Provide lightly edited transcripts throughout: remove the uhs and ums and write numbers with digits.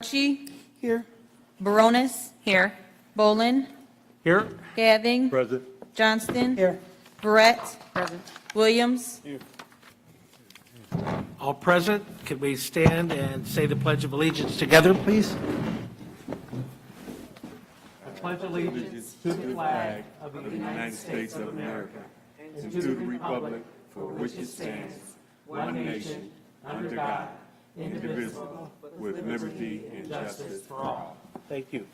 Here. Baronis. Here. Bolin. Here. Gathing. Present. Johnston. Here. Barrett. Williams. All present. Could we stand and say the Pledge of Allegiance together, please? I pledge allegiance to the flag of the United States of America and to the republic for which it stands, one nation, under God, indivisible, with liberty and justice for all. Thank you.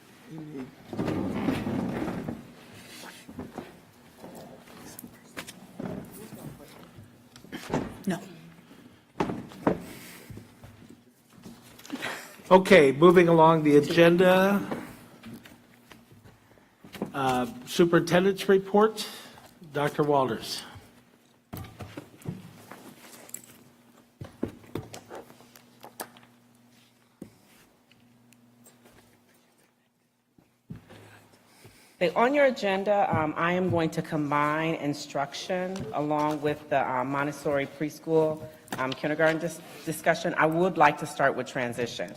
No. Okay, moving along the agenda. Superintendent's report, Dr. Walters. Okay, on your agenda, I am going to combine instruction along with the Montessori preschool kindergarten discussion. I would like to start with transition.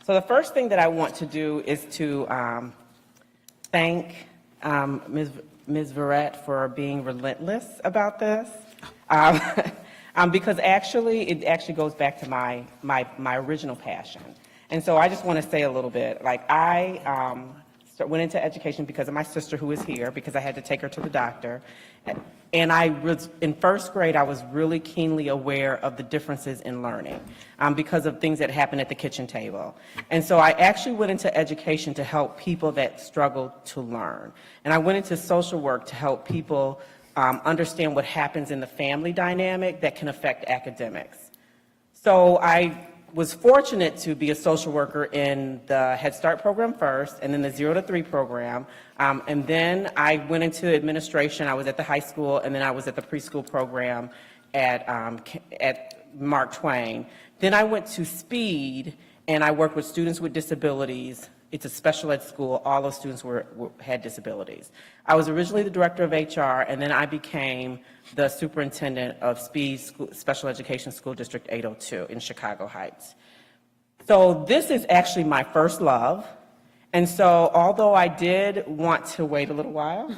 So the first thing that I want to do is to thank Ms. Verrett for being relentless about this, because it actually goes back to my original passion. And so I just want to say a little bit, like I went into education because of my sister who is here, because I had to take her to the doctor. And I was, in first grade, I was really keenly aware of the differences in learning because of things that happened at the kitchen table. And so I actually went into education to help people that struggled to learn. And I went into social work to help people understand what happens in the family dynamic that can affect academics. So I was fortunate to be a social worker in the Head Start program first, and then the 0 to 3 program. And then I went into administration. I was at the high school, and then I was at the preschool program at Mark Twain. Then I went to Speed, and I worked with students with disabilities. It's a special ed school. All those students had disabilities. I was originally the director of HR, and then I became the superintendent of Speed Special Education School District 802 in Chicago Heights. So this is actually my first love. And so although I did want to wait a little while,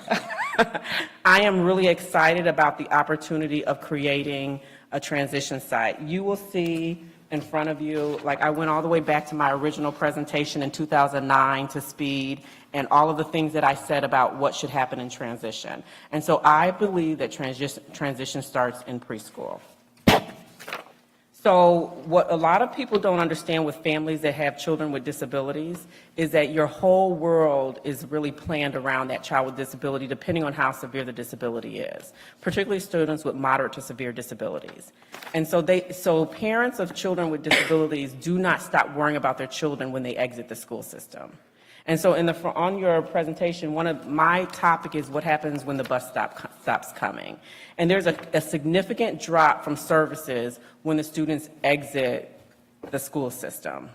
I am really excited about the opportunity of creating a transition site. You will see in front of you, like I went all the way back to my original presentation in 2009 to Speed and all of the things that I said about what should happen in transition. And so I believe that transition starts in preschool. So what a lot of people don't understand with families that have children with disabilities is that your whole world is really planned around that child with disability, depending on how severe the disability is, particularly students with moderate to severe disabilities. And so parents of children with disabilities do not stop worrying about their children when they exit the school system. And so on your presentation, one of my topic is what happens when the bus stops coming. And there's a significant drop from services when the students exit the school system.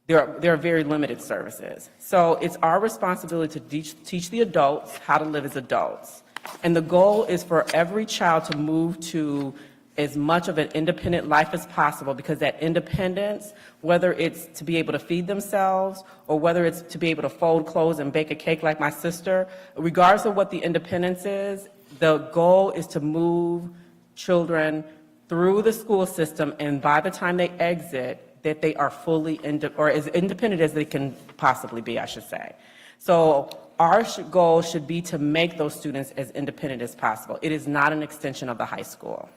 There are very limited services. So it's our responsibility to teach the adults how to live as adults. And the goal is for every child to move to as much of an independent life as possible, because that independence, whether it's to be able to feed themselves or whether it's to be able to fold clothes and bake a cake like my sister, regardless of what the independence is, the goal is to move children through the school system, and by the time they exit, that they are fully or as independent as they can possibly be, I should say. So our goal should be to make those students as independent as possible. It is not an extension of the high school.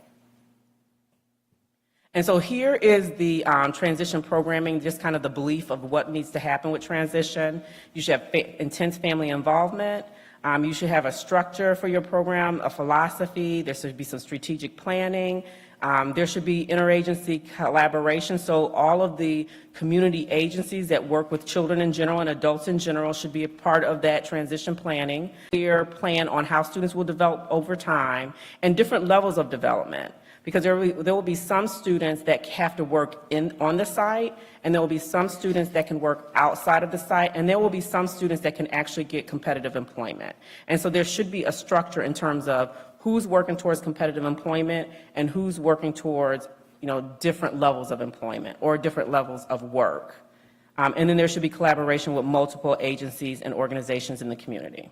And so here is the transition programming, just kind of the belief of what needs to happen with transition. You should have intense family involvement. You should have a structure for your program, a philosophy. There should be some strategic planning. There should be interagency collaboration. So all of the community agencies that work with children in general and adults in general should be a part of that transition planning. Clear plan on how students will develop over time and different levels of development. Because there will be some students that have to work on the site, and there will be some students that can work outside of the site, and there will be some students that can actually get competitive employment. And so there should be a structure in terms of who's working towards competitive employment and who's working towards, different levels of employment or different levels of work. And then there should be collaboration with multiple agencies and organizations in the community.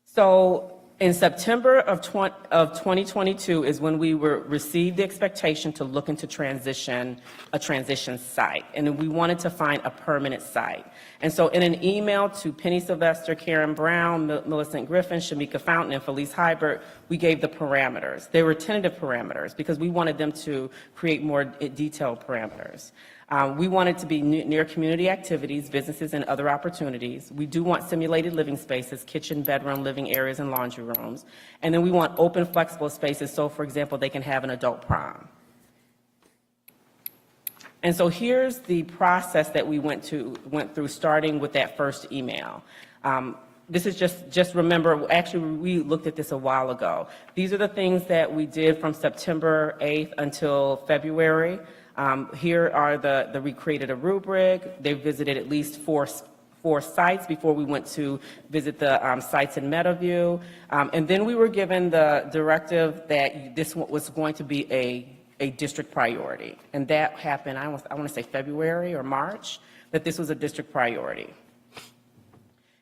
So in September of 2022 is when we received the expectation to look into a transition site, and we wanted to find a permanent site. And so in an email to Penny Sylvester, Karen Brown, Millicent Griffin, Shamika Fountain, and Felice Hybert, we gave the parameters. They were tentative parameters because we wanted them to create more detailed parameters. We want it to be near community activities, businesses, and other opportunities. We do want simulated living spaces, kitchen, bedroom, living areas, and laundry rooms. And then we want open, flexible spaces, so for example, they can have an adult prom. And so here's the process that we went through, starting with that first email. This is just remember, actually, we looked at this a while ago. These are the things that we did from September 8th until February. Here are we created a rubric. They visited at least four sites before we went to visit the sites in Meadowview. And then we were given the directive that this was going to be a district priority. And that happened, I want to say February or March, that this was a district priority.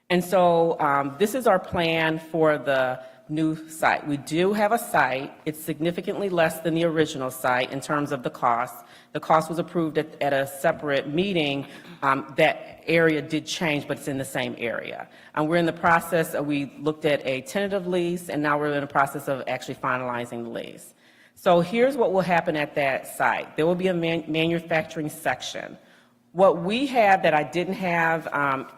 And so this is our plan for the new site. We do have a site. It's significantly less than the original site in terms of the cost. The cost was approved at a separate meeting. That area did change, but it's in the same area. We're in the process, we looked at a tentative lease, and now we're in the process of actually finalizing the lease. So here's what will happen at that site. There will be a manufacturing section. What we have that I didn't have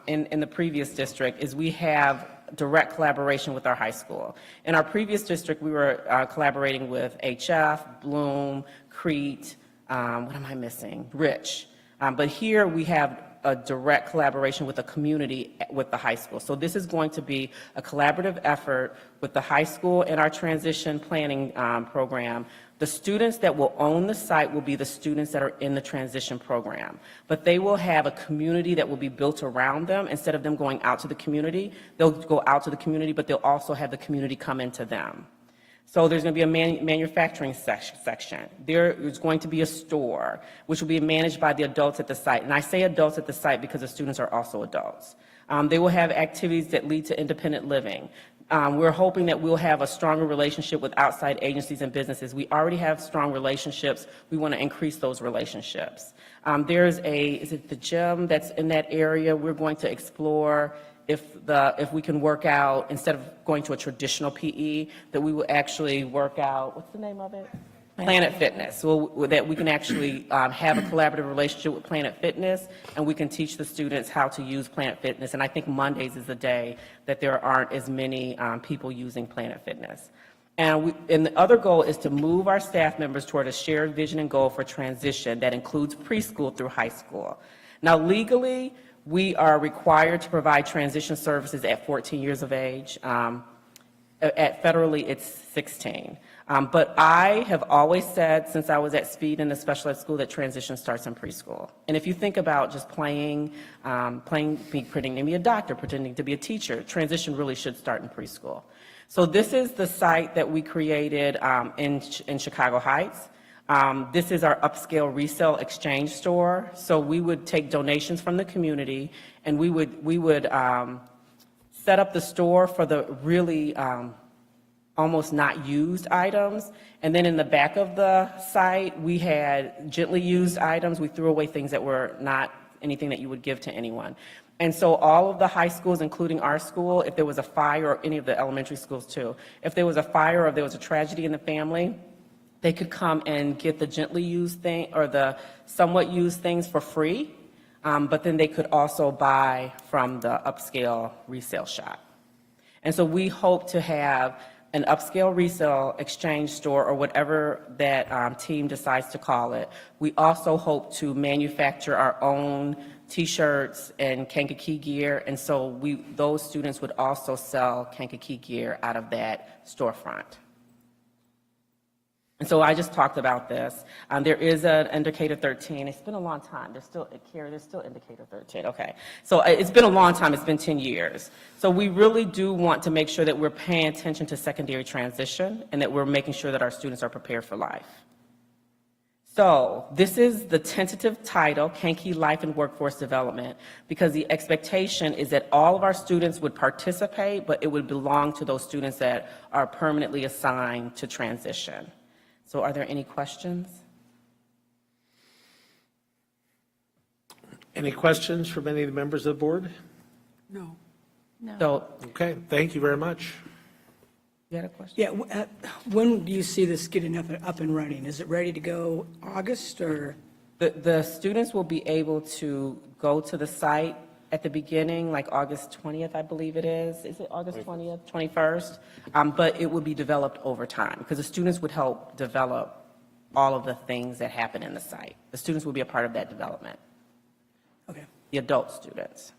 in the previous district is we have direct collaboration with our high school. In our previous district, we were collaborating with HF, Bloom, Crete, what am I missing? Rich. But here we have a direct collaboration with the community with the high school. So this is going to be a collaborative effort with the high school and our transition planning program. The students that will own the site will be the students that are in the transition program, but they will have a community that will be built around them. Instead of them going out to the community, they'll go out to the community, but they'll also have the community come into them. So there's going to be a manufacturing section. There is going to be a store, which will be managed by the adults at the site. And I say adults at the site because the students are also adults. They will have activities that lead to independent living. We're hoping that we'll have a stronger relationship with outside agencies and businesses. We already have strong relationships. We want to increase those relationships. Is it the gym that's in that area? We're going to explore if we can work out, instead of going to a traditional PE, that we will actually work out, what's the name of it? Planet Fitness. So that we can actually have a collaborative relationship with Planet Fitness, and we can teach the students how to use Planet Fitness. And I think Mondays is the day that there aren't as many people using Planet Fitness. And the other goal is to move our staff members toward a shared vision and goal for transition that includes preschool through high school. Now, legally, we are required to provide transition services at 14 years of age. Federally, it's 16. But I have always said, since I was at Speed in the special ed school, that transition starts in preschool. And if you think about just pretending to be a doctor, pretending to be a teacher, transition really should start in preschool. So this is the site that we created in Chicago Heights. This is our upscale resale exchange store. So we would take donations from the community, and we would set up the store for the really almost not used items. And then in the back of the site, we had gently used items. We threw away things that were not anything that you would give to anyone. And so all of the high schools, including our school, if there was a fire, or any of the elementary schools too, if there was a fire or if there was a tragedy in the family, they could come and get the gently used thing or the somewhat used things for free, but then they could also buy from the upscale resale shop. And so we hope to have an upscale resale exchange store, or whatever that team decides to call it. We also hope to manufacture our own T-shirts and Kankakee gear, and so those students would also sell Kankakee gear out of that storefront. And so I just talked about this. There is an indicator 13. It's been a long time. There's still indicator 13. Okay. So it's been a long time. It's been 10 years. So we really do want to make sure that we're paying attention to secondary transition and that we're making sure that our students are prepared for life. So this is the tentative title, Kankakee Life and Workforce Development, because the expectation is that all of our students would participate, but it would belong to those students that are permanently assigned to transition. So are there any questions? Any questions from any of the members of the board? No. So, Okay, thank you very much. you had a question? Yeah, when do you see this getting up and running? Is it ready to go August or? The students will be able to go to the site at the beginning, like August 20th, I believe it is. Is it August 20th, 21st? But it would be developed over time, because the students would help develop all of the things that happen in the site. The students will be a part of that development, Okay. the adult students.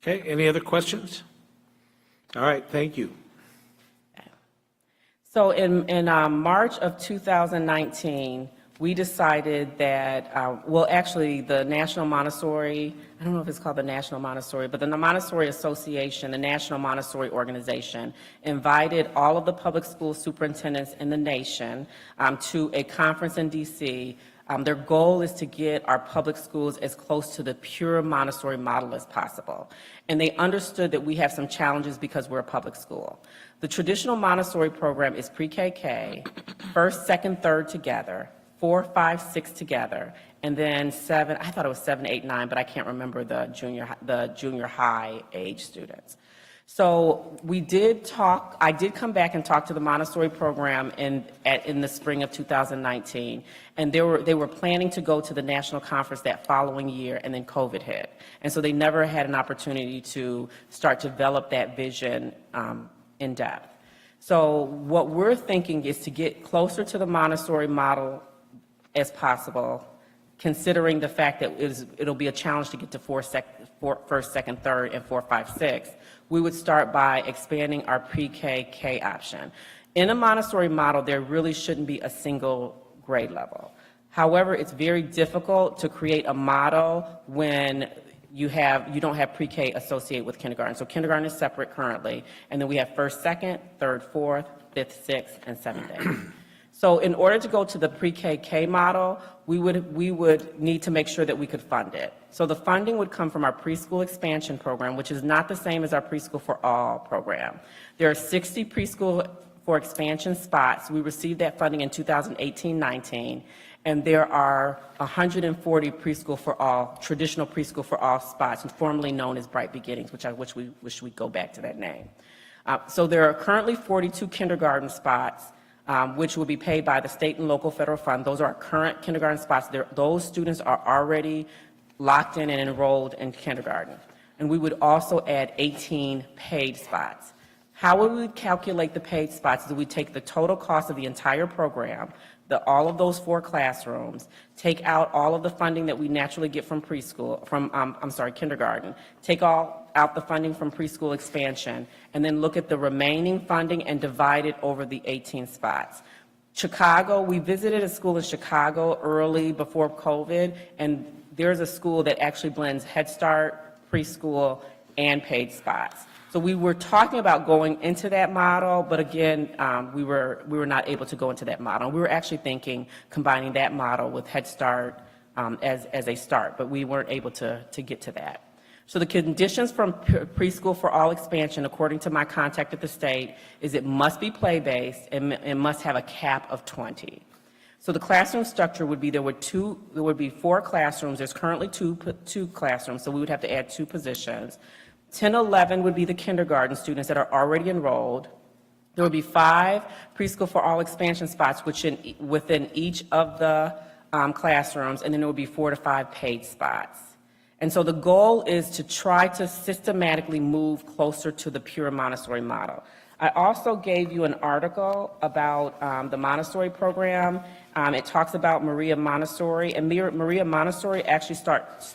Okay, any other questions? All right, thank you. So in March of 2019, we decided that, well, actually, the National Montessori, I don't know if it's called the National Montessori, but the Montessori Association, the National Montessori Organization, invited all of the public school superintendents in the nation to a conference in D.C. Their goal is to get our public schools as close to the pure Montessori model as possible. And they understood that we have some challenges because we're a public school. The traditional Montessori program is pre-KK, first, second, third together, 4, 5, 6 together, and then 7, I thought it was 7, 8, 9, but I can't remember the junior high age students. So we did talk, I did come back and talk to the Montessori program in the spring of 2019, and they were planning to go to the national conference that following year, and then COVID hit. And so they never had an opportunity to start to develop that vision in depth. So what we're thinking is to get closer to the Montessori model as possible, considering the fact that it'll be a challenge to get to first, second, third, and 4, 5, 6. We would start by expanding our pre-K option. In a Montessori model, there really shouldn't be a single grade level. However, it's very difficult to create a model when you don't have pre-K associated with kindergarten. So kindergarten is separate currently, and then we have first, second, third, fourth, fifth, sixth, and seventh day. So in order to go to the pre-K model, we would need to make sure that we could fund it. So the funding would come from our preschool expansion program, which is not the same as our preschool for all program. There are 60 preschool for expansion spots. We received that funding in 2018-19, and there are 140 preschool for all, traditional preschool for all spots, formerly known as Bright Beginnings, which I wish we go back to that name. So there are currently 42 kindergarten spots, which will be paid by the state and local federal fund. Those are our current kindergarten spots. Those students are already locked in and enrolled in kindergarten. And we would also add 18 paid spots. How would we calculate the paid spots is we take the total cost of the entire program, all of those 4 classrooms, take out all of the funding that we naturally get from preschool, kindergarten, take out the funding from preschool expansion, and then look at the remaining funding and divide it over the 18 spots. Chicago, we visited a school in Chicago early before COVID, and there's a school that actually blends Head Start, preschool, and paid spots. So we were talking about going into that model, but again, we were not able to go into that model. We were actually thinking combining that model with Head Start as a start, but we weren't able to get to that. So the conditions from preschool for all expansion, according to my contact at the state, is it must be play-based and it must have a cap of 20. So the classroom structure would be there would be 4 classrooms. There's currently two classrooms, so we would have to add 2 positions. 10, 11 would be the kindergarten students that are already enrolled. There would be 5 preschool for all expansion spots within each of the classrooms, and then there would be 4 to 5 paid spots. And so the goal is to try to systematically move closer to the pure Montessori model. I also gave you an article about the Montessori program. It talks about Maria Montessori, and Maria Montessori actually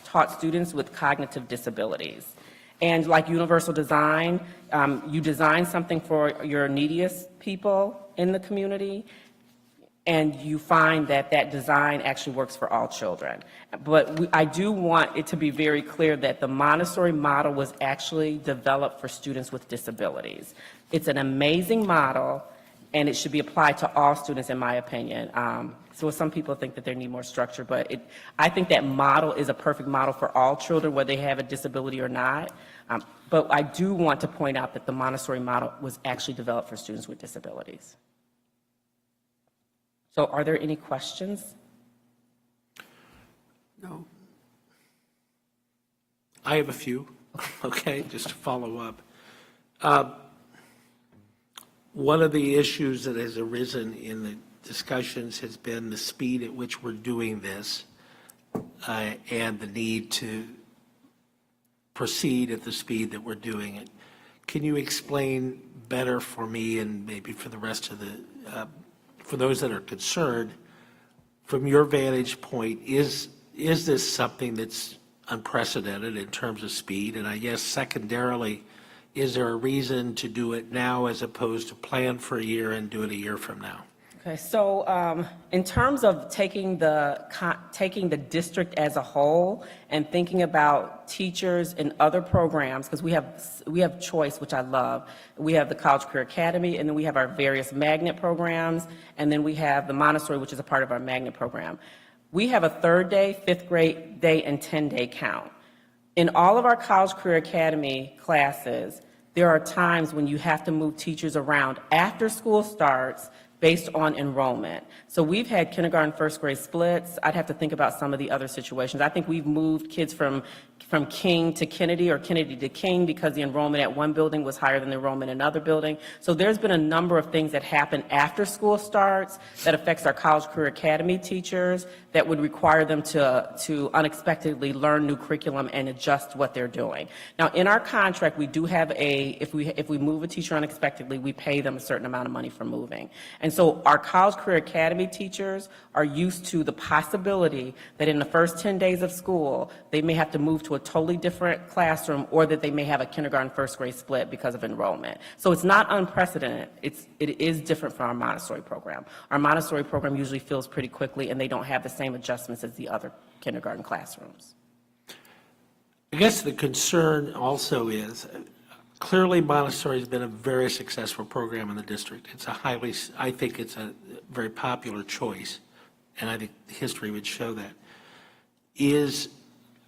taught students with cognitive disabilities. And like universal design, you design something for your neediest people in the community, and you find that that design actually works for all children. But I do want it to be very clear that the Montessori model was actually developed for students with disabilities. It's an amazing model. and it should be applied to all students, in my opinion. So some people think that they need more structure, but I think that model is a perfect model for all children, whether they have a disability or not. But I do want to point out that the Montessori model was actually developed for students with disabilities. So are there any questions? No. I have a few, okay, just to follow up. One of the issues that has arisen in the discussions has been the speed at which we're doing this and the need to proceed at the speed that we're doing it. Can you explain better for me and maybe for the rest of for those that are concerned, from your vantage point, is this something that's unprecedented in terms of speed? And I guess secondarily, is there a reason to do it now as opposed to plan for a year and do it a year from now? Okay, so in terms of taking the district as a whole and thinking about teachers and other programs, because we have choice, which I love. We have the College Career Academy, and then we have our various magnet programs, and then we have the Montessori, which is a part of our magnet program. We have a 3rd day, 5th grade day, and 10-day count. In all of our College Career Academy classes, there are times when you have to move teachers around after school starts based on enrollment. So we've had kindergarten, 1st grade splits. I'd have to think about some of the other situations. I think we've moved kids from King to Kennedy or Kennedy to King because the enrollment at one building was higher than the enrollment in another building. So there's been a number of things that happen after school starts that affects our College Career Academy teachers that would require them to unexpectedly learn new curriculum and adjust what they're doing. Now, in our contract, we do have if we move a teacher unexpectedly, we pay them a certain amount of money for moving. And so our College Career Academy teachers are used to the possibility that in the first 10 days of school, they may have to move to a totally different classroom, or that they may have a kindergarten, 1st grade split because of enrollment. So it's not unprecedented. It is different from our Montessori program. Our Montessori program usually fills pretty quickly, and they don't have the same adjustments as the other kindergarten classrooms. I guess the concern also is, clearly Montessori has been a very successful program in the district. I think it's a very popular choice, and I think history would show that.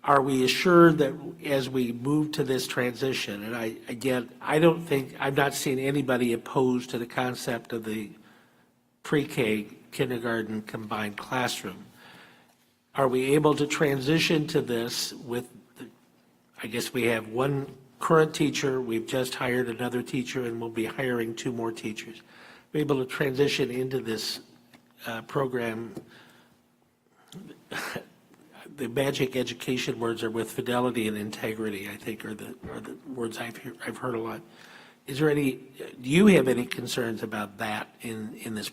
Are we assured that as we move to this transition, and I'm not seeing anybody opposed to the concept of the pre-K kindergarten combined classroom. Are we able to transition to this with, I guess we have one current teacher, we've just hired another teacher, and we'll be hiring 2 more teachers. We're able to transition into this program. The magic education words are with fidelity and integrity, I think, are the words I've heard a lot. Do you have any concerns about that in this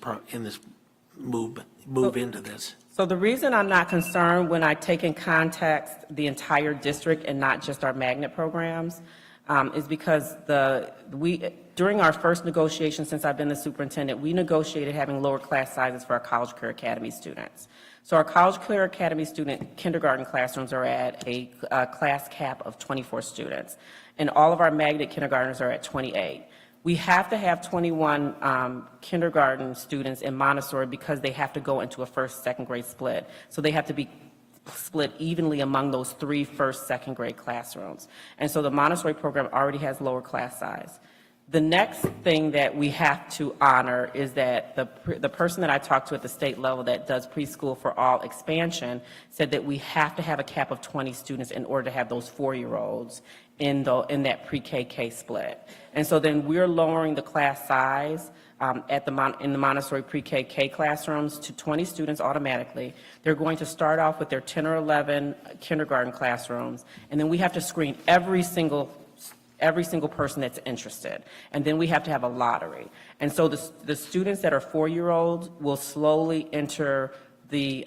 move into this? So the reason I'm not concerned when I take in context the entire district and not just our magnet programs is because during our first negotiation since I've been the superintendent, we negotiated having lower class sizes for our College Career Academy students. So our College Career Academy student kindergarten classrooms are at a class cap of 24 students, and all of our magnet kindergartners are at 28. We have to have 21 kindergarten students in Montessori because they have to go into a 1st, 2nd grade split. So they have to be split evenly among those 3 1st, 2nd grade classrooms. And so the Montessori program already has lower class size. The next thing that we have to honor is that the person that I talked to at the state level that does preschool for all expansion said that we have to have a cap of 20 students in order to have those 4-year-olds in that pre-KK split. And so then we're lowering the class size in the Montessori pre-KK classrooms to 20 students automatically. They're going to start off with their 10 or 11 kindergarten classrooms, and then we have to screen every single person that's interested. And then we have to have a lottery. And so the students that are 4-year-olds will slowly enter the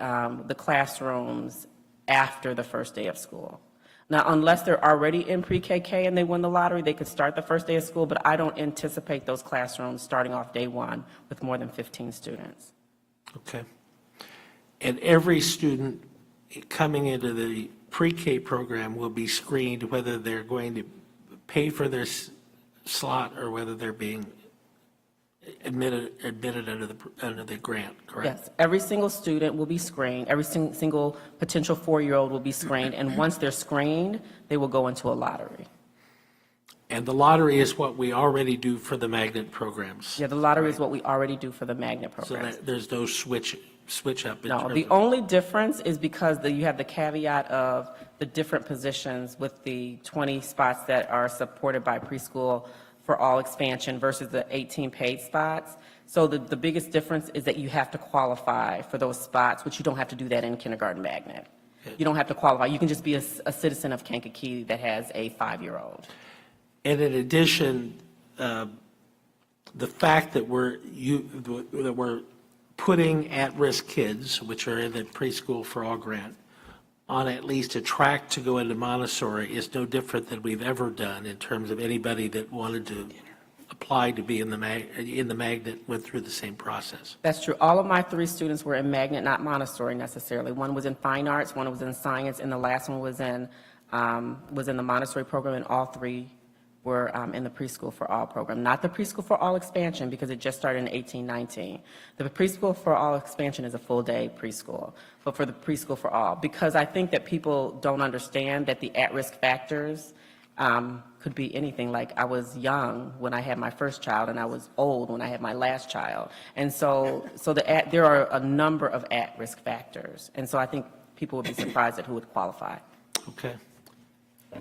classrooms after the first day of school. Now, unless they're already in pre-KK and they win the lottery, they could start the first day of school, but I don't anticipate those classrooms starting off day 1 with more than 15 students. Okay. And every student coming into the pre-K program will be screened whether they're going to pay for their slot or whether they're being admitted under the grant, correct? Yes, every single student will be screened, every single potential 4-year-old will be screened, and once they're screened, they will go into a lottery. And the lottery is what we already do for the magnet programs. Yeah, the lottery is what we already do for the magnet So program. that there's no switch up in No, terms the of. only difference is because you have the caveat of the different positions with the 20 spots that are supported by preschool for all expansion versus the 18 paid spots. So the biggest difference is that you have to qualify for those spots, which you don't have to do that in kindergarten magnet. You don't have to qualify. You can just be a citizen of Kankakee that has a 5-year-old. And in addition, the fact that we're putting at-risk kids, which are in the Preschool for All grant, on at least a track to go into Montessori is no different than we've ever done in terms of anybody that wanted to apply to be in the magnet went through the same process. That's true. All of my 3 students were in magnet, not Montessori necessarily. One was in fine arts, one was in science, and the last one was in the Montessori program, and all 3 were in the Preschool for All program. Not the Preschool for All expansion, because it just started in 1819. The Preschool for All expansion is a full-day preschool, but for the Preschool for All, because I think that people don't understand that the at-risk factors could be anything. Like, I was young when I had my first child, and I was old when I had my last child. And so there are a number of at-risk factors. And so I think people would be surprised at who would qualify. Okay.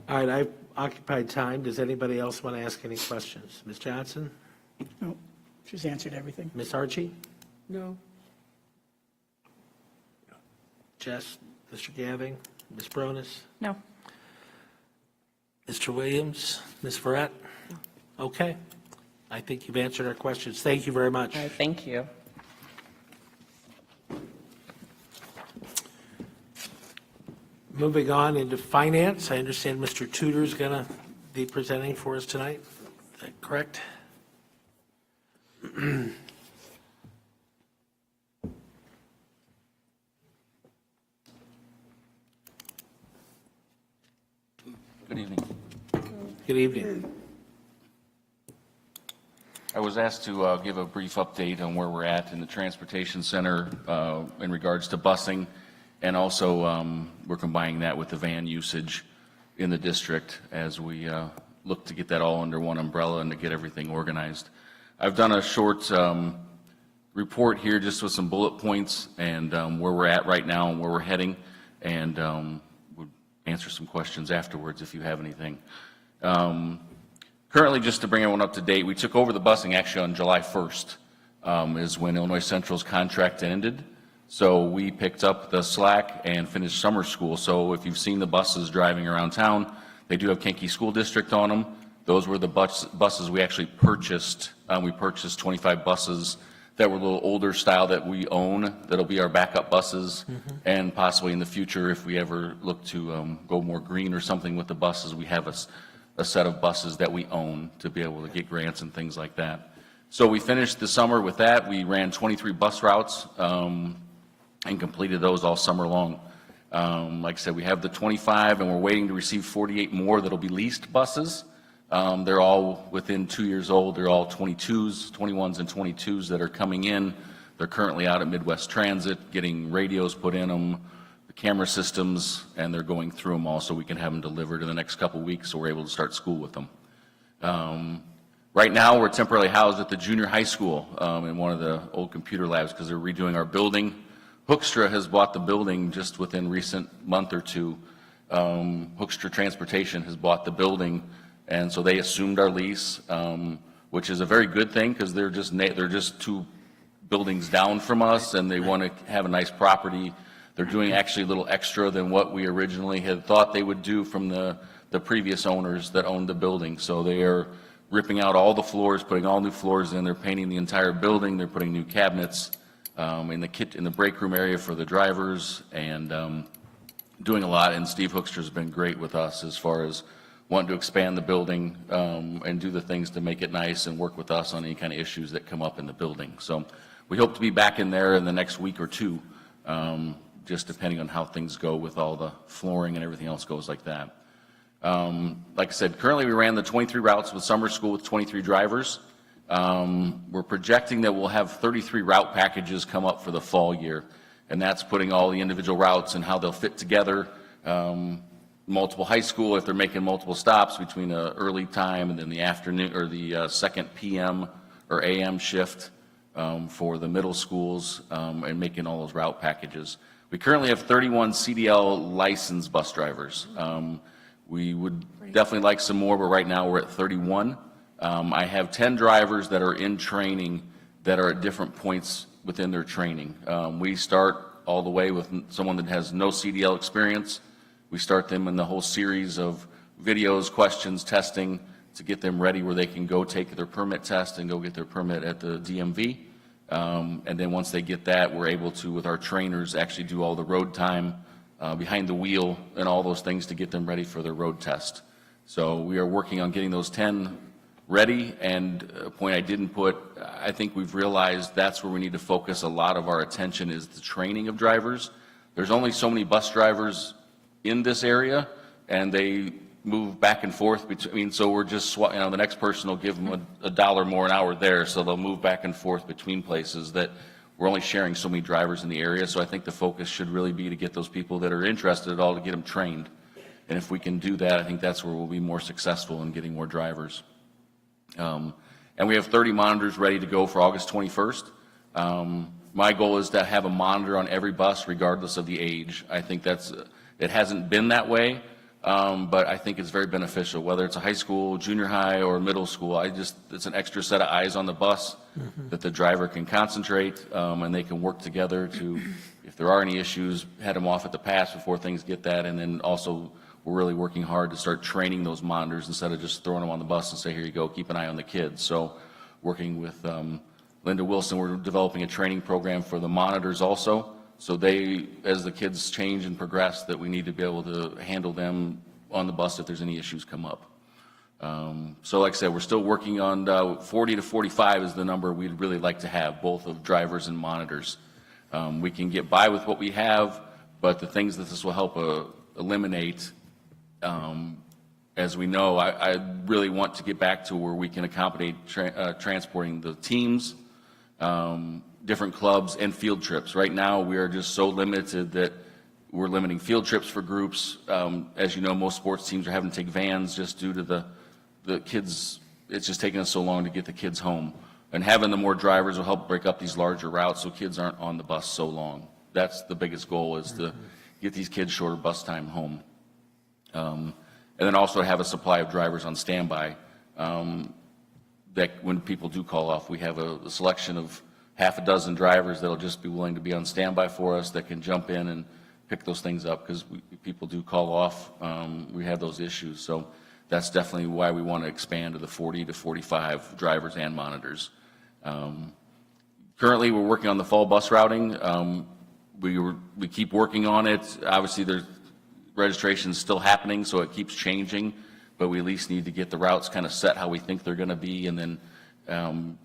All right, I've occupied time. Does anybody else want to ask any questions? Ms. Johnson? No, she's answered everything. Ms. Archie? No. Jess? Mr. Gaving? Ms. Bronis? No. Mr. Williams? Ms. Verrett? Okay. I think you've answered our questions. Thank you very much. All right, thank you. Moving on into finance, I understand Mr. Tudor is going to be presenting for us tonight. Is that correct? Good evening. Good evening. I was asked to give a brief update on where we're at in the Transportation Center in regards to busing, and also we're combining that with the van usage in the district as we look to get that all under one umbrella and to get everything organized. I've done a short report here just with some bullet points and where we're at right now and where we're heading, and would answer some questions afterwards if you have anything. Currently, just to bring everyone up to date, we took over the busing actually on July 1st is when Illinois Central's contract ended. So we picked up the slack and finished summer school. So if you've seen the buses driving around town, they do have Kankakee School District on them. Those were the buses we actually purchased. We purchased 25 buses that were a little older style that we own. That'll be our backup buses. And possibly in the future, if we ever look to go more green or something with the buses, we have a set of buses that we own to be able to get grants and things like that. So we finished the summer with that. We ran 23 bus routes and completed those all summer long. Like I said, we have the 25 and we're waiting to receive 48 more that'll be leased buses. They're all within 2 years old. They're all 22s, 21s and 22s that are coming in. They're currently out at Midwest Transit, getting radios put in them, the camera systems, and they're going through them all so we can have them delivered in the next couple weeks so we're able to start school with them. Right now, we're temporarily housed at the junior high school in one of the old computer labs because they're redoing our building. Hookstra has bought the building just within recent month or two. Hookstra Transportation has bought the building, and so they assumed our lease, which is a very good thing because they're just 2 buildings down from us, and they want to have a nice property. They're doing actually a little extra than what we originally had thought they would do from the previous owners that owned the building. So they are ripping out all the floors, putting all new floors in. They're painting the entire building. They're putting new cabinets in the break room area for the drivers, and doing a lot. And Steve Hookster's been great with us as far as wanting to expand the building and do the things to make it nice and work with us on any kind of issues that come up in the building. So we hope to be back in there in the next week or two, just depending on how things go with all the flooring and everything else goes like that. Like I said, currently we ran the 23 routes with summer school with 23 drivers. We're projecting that we'll have 33 route packages come up for the fall year, and that's putting all the individual routes and how they'll fit together. Multiple high school, if they're making multiple stops between an early time and then the afternoon or the second PM or AM shift for the middle schools, and making all those route packages. We currently have 31 CDL licensed bus drivers. We would definitely like some more, but right now we're at 31. I have 10 drivers that are in training that are at different points within their training. We start all the way with someone that has no CDL experience. We start them in the whole series of videos, questions, testing to get them ready where they can go take their permit test and go get their permit at the DMV. And then once they get that, we're able to, with our trainers, actually do all the road time, behind the wheel and all those things to get them ready for their road test. So we are working on getting those 10 ready, and a point I didn't put, I think we've realized that's where we need to focus a lot of our attention is the training of drivers. There's only so many bus drivers in this area, and they move back and forth between, so we're just, the next person will give them a dollar more an hour there, so they'll move back and forth between places that we're only sharing so many drivers in the area. So I think the focus should really be to get those people that are interested at all, to get them trained. And if we can do that, I think that's where we'll be more successful in getting more drivers. And we have 30 monitors ready to go for August 21st. My goal is to have a monitor on every bus regardless of the age. I think it hasn't been that way, but I think it's very beneficial, whether it's a high school, junior high, or middle school. It's an extra set of eyes on the bus that the driver can concentrate, and they can work together to, if there are any issues, head them off at the pass before things get that. And then also, we're really working hard to start training those monitors instead of just throwing them on the bus and say, here you go, keep an eye on the kids. So working with Linda Wilson, we're developing a training program for the monitors also. So they, as the kids change and progress, that we need to be able to handle them on the bus if there's any issues come up. So like I said, we're still working on 40 to 45 is the number we'd really like to have, both of drivers and monitors. We can get by with what we have, but the things that this will help eliminate, as we know, I really want to get back to where we can accommodate transporting the teams, different clubs, and field trips. Right now, we are just so limited that we're limiting field trips for groups. As you know, most sports teams are having to take vans just due to the kids. It's just taking us so long to get the kids home. And having the more drivers will help break up these larger routes so kids aren't on the bus so long. That's the biggest goal, is to get these kids shorter bus time home. And then also have a supply of drivers on standby, that when people do call off, we have a selection of half a dozen drivers that'll just be willing to be on standby for us, that can jump in and pick those things up, because people do call off. We have those issues. So that's definitely why we want to expand to the 40 to 45 drivers and monitors. Currently, we're working on the fall bus routing. We keep working on it. Obviously, there's registration is still happening, so it keeps changing, but we at least need to get the routes kind of set how we think they're going to be, and then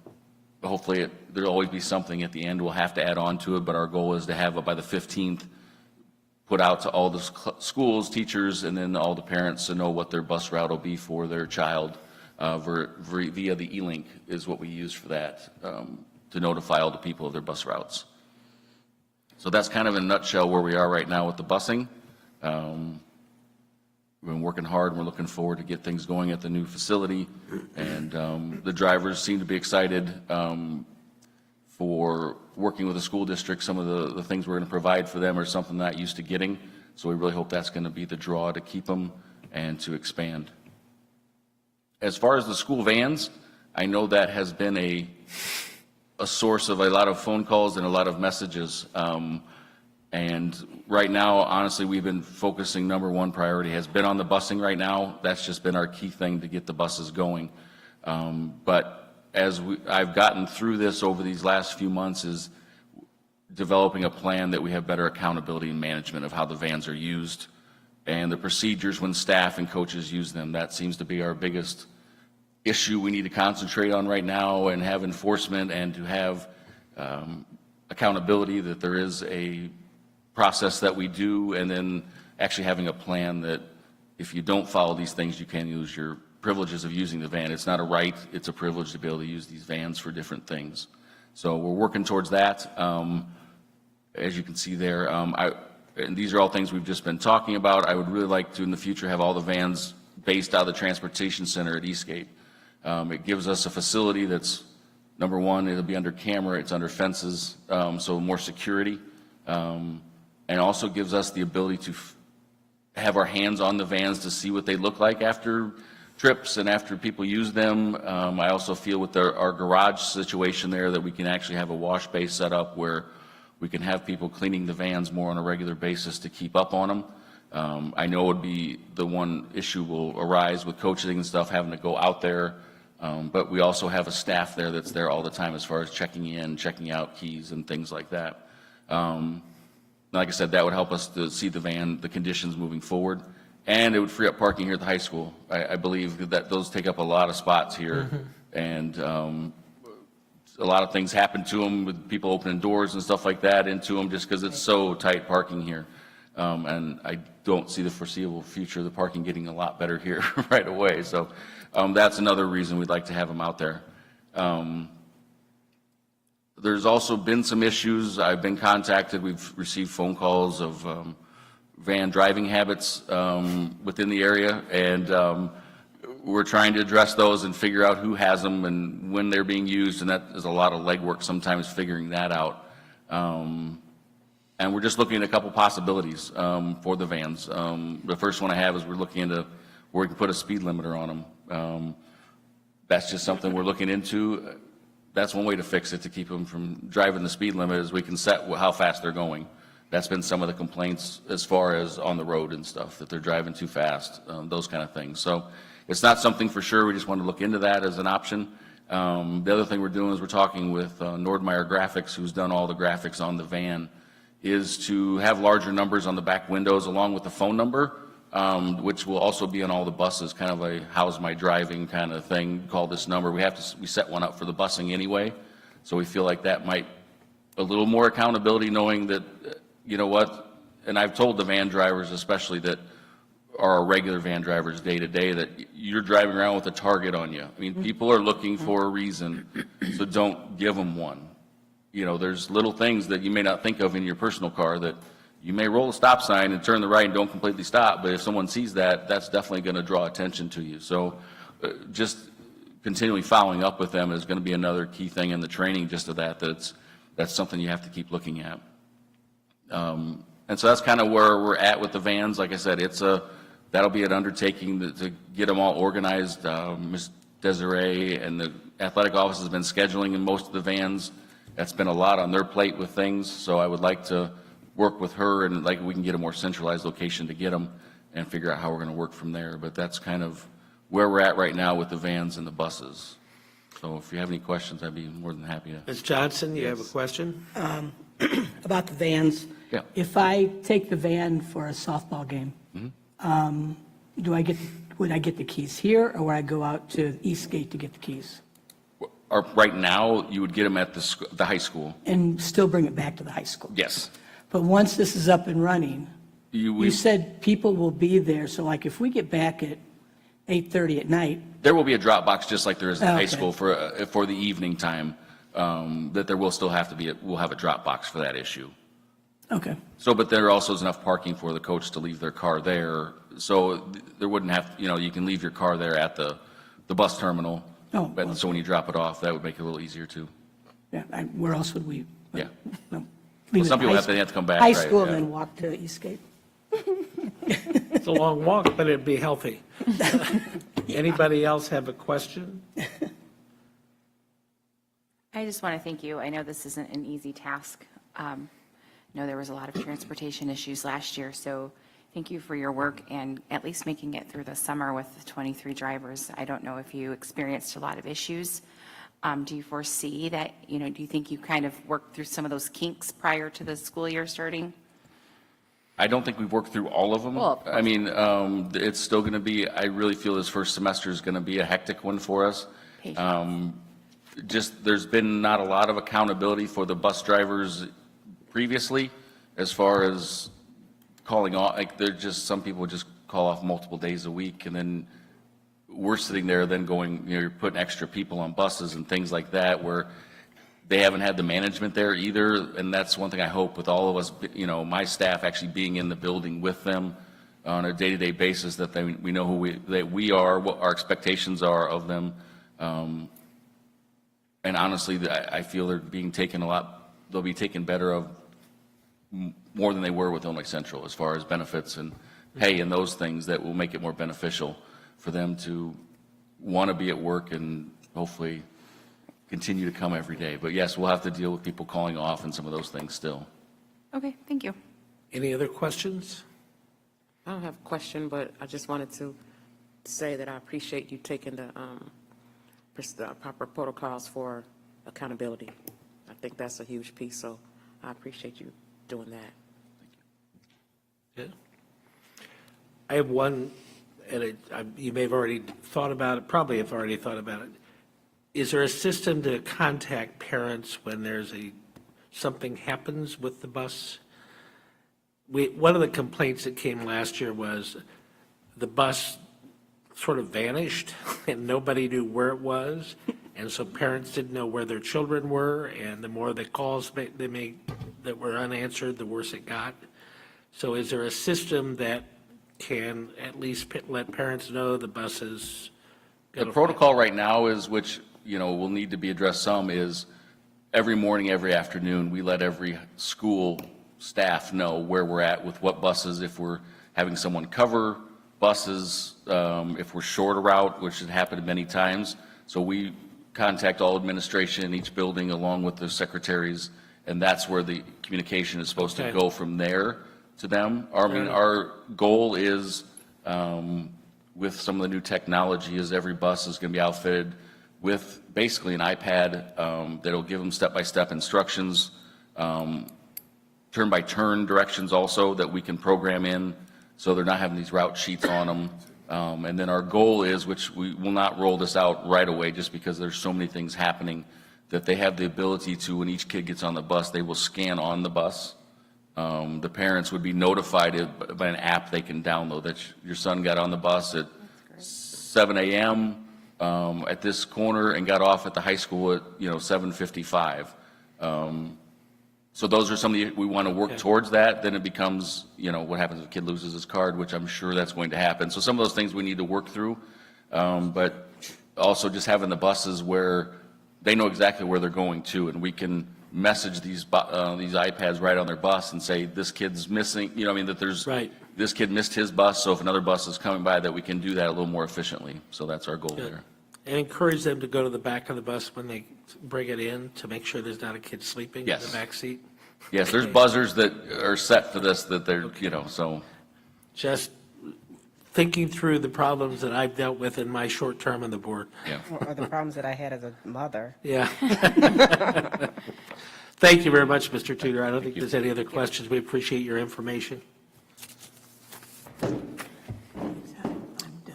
hopefully there'll always be something at the end we'll have to add on to it, but our goal is to have it by the 15th put out to all the schools, teachers, and then all the parents to know what their bus route will be for their child via the e-link is what we use for that, to notify all the people of their bus routes. So that's kind of in a nutshell where we are right now with the busing. We've been working hard, and we're looking forward to get things going at the new facility. And the drivers seem to be excited for working with the school district. Some of the things we're going to provide for them are something they're not used to getting. So we really hope that's going to be the draw to keep them and to expand. As far as the school vans, I know that has been a source of a lot of phone calls and a lot of messages. And right now, honestly, we've been focusing, number one priority has been on the busing right now. That's just been our key thing to get the buses going. But as I've gotten through this over these last few months, is developing a plan that we have better accountability and management of how the vans are used and the procedures when staff and coaches use them. That seems to be our biggest issue we need to concentrate on right now, and have enforcement, and to have accountability, that there is a process that we do, and then actually having a plan that if you don't follow these things, you can lose your privileges of using the van. It's not a right, it's a privilege to be able to use these vans for different things. So we're working towards that. As you can see there, and these are all things we've just been talking about. I would really like to, in the future, have all the vans based out of the transportation center at Eastgate. It gives us a facility that's, number one, it'll be under camera, it's under fences, so more security, and also gives us the ability to have our hands on the vans to see what they look like after trips and after people use them. I also feel with our garage situation there that we can actually have a wash bay set up where we can have people cleaning the vans more on a regular basis to keep up on them. I know it would be the one issue will arise with coaching and stuff, having to go out there, but we also have a staff there that's there all the time as far as checking in, checking out keys and things like that. Like I said, that would help us to see the van, the conditions moving forward, and it would free up parking here at the high school. I believe that those take up a lot of spots here, and a lot of things happen to them with people opening doors and stuff like that into them just because it's so tight parking here. And I don't see the foreseeable future of the parking getting a lot better here right away. So that's another reason we'd like to have them out there. There's also been some issues. I've been contacted. We've received phone calls of van driving habits within the area, and we're trying to address those and figure out who has them and when they're being used, and that is a lot of legwork sometimes figuring that out. And we're just looking at a couple possibilities for the vans. The first one I have is we're looking into where we can put a speed limiter on them. That's just something we're looking into. That's one way to fix it, to keep them from driving the speed limit, is we can set how fast they're going. That's been some of the complaints as far as on the road and stuff, that they're driving too fast, those kind of things. So it's not something for sure. We just want to look into that as an option. The other thing we're doing is we're talking with Nordmeyer Graphics, who's done all the graphics on the van, is to have larger numbers on the back windows along with the phone number, which will also be on all the buses, kind of a how's my driving kind of thing. Call this number. We set one up for the busing anyway, so we feel like that might a little more accountability, knowing that, you know what, and I've told the van drivers especially that are our regular van drivers day to day that you're driving around with a target on you. I mean, people are looking for a reason, so don't give them one. You know, there's little things that you may not think of in your personal car that you may roll a stop sign and turn the right and don't completely stop, but if someone sees that, that's definitely going to draw attention to you. So just continually following up with them is going to be another key thing in the training, just of that's something you have to keep looking at. And so that's kind of where we're at with the vans. Like I said, that'll be an undertaking to get them all organized. Ms. Desiree and the athletic office has been scheduling in most of the vans. That's been a lot on their plate with things, so I would like to work with her and like we can get a more centralized location to get them and figure out how we're going to work from there. But that's kind of where we're at right now with the vans and the buses. So if you have any questions, I'd be more than happy to. Ms. Johnson, you have a question? About the vans. Yeah. If I take the van for a softball game, would I get the keys here, or would I go out to Eastgate to get the keys? Right now, you would get them at the high school. And still bring it back to the high school? Yes. But once this is up and running, you said people will be there, so like if we get back at 8:30 at night. There will be a drop box just like there is in high Okay. school for the evening time, that there will still have to be, we'll have a drop box for that issue. Okay. So, but there also is enough parking for the coach to leave their car there. So there wouldn't have, you can leave your car there at the bus terminal. Oh, But well. so when you drop it off, that would make it a little easier too. Yeah, where else would we? Yeah. No. Well, some people have to come back, High right, school, yeah. then walk to Eastgate. It's a long walk, but it'd be healthy. Anybody else have a question? I just want to thank you. I know this isn't an easy task. I know there was a lot of transportation issues last year, so thank you for your work and at least making it through the summer with the 23 drivers. I don't know if you experienced a lot of issues. Do you foresee that, do you think you kind of worked through some of those kinks prior to the school year starting? I don't think we've worked through all of them. Well, of course. I mean, it's still going to be, I really feel this first semester is going to be a hectic one for us. Patience. There's been not a lot of accountability for the bus drivers previously, as far as calling off, like some people just call off multiple days a week, and then we're sitting there then going, you're putting extra people on buses and things like that where they haven't had the management there either. And that's one thing I hope with all of us, my staff actually being in the building with them on a day-to-day basis, that we know that we are, what our expectations are of them. And honestly, I feel they're being taken they'll be taken better of more than they were with Illinois Central as far as benefits and pay and those things that will make it more beneficial for them to want to be at work and hopefully continue to come every day. But yes, we'll have to deal with people calling off and some of those things still. Okay, thank you. Any other questions? I don't have a question, but I just wanted to say that I appreciate you taking the proper protocols for accountability. I think that's a huge piece, so I appreciate you doing that. Yeah. I have one, and you may have already thought about it, probably have already thought about it. Is there a system to contact parents when something happens with the bus? One of the complaints that came last year was the bus sort of vanished and nobody knew where it was. And so parents didn't know where their children were, and the more the calls they made that were unanswered, the worse it got. So is there a system that can at least let parents know the bus is? The protocol right now is, which, will need to be addressed some, is every morning, every afternoon, we let every school staff know where we're at with what buses, if we're having someone cover buses, if we're short a route, which has happened many times. So we contact all administration in each building along with the secretaries, and that's where the communication is supposed to go from there to them. Our goal is, with some of the new technology, is every bus is going to be outfitted with basically an iPad that'll give them step-by-step instructions, turn-by-turn directions also that we can program in, so they're not having these route sheets on them. And then our goal is, which we will not roll this out right away just because there's so many things happening, that they have the ability to, when each kid gets on the bus, they will scan on the bus. The parents would be notified by an app they can download that your son got on the bus at 7 a.m. At this corner and got off at the high school at 7:55. So those are some of the, we want to work towards that. Then it becomes, what happens if a kid loses his card, which I'm sure that's going to happen. So some of those things we need to work through. But also just having the buses where they know exactly where they're going to, and we can message these iPads right on their bus and say, this kid's missing, that there's, this kid missed his bus, so if another bus is coming by, that we can do that a little more efficiently. So that's our goal there. And encourage them to go to the back of the bus when they bring it in to make sure there's not a kid sleeping in the back seat. Yes, there's buzzers that are set for this, that they're, so. Just thinking through the problems that I've dealt with in my short term on the board. Yeah. Or the problems that I had as a mother. Yeah. Thank you very much, Mr. Tudor. I don't think there's any other questions. We appreciate your information.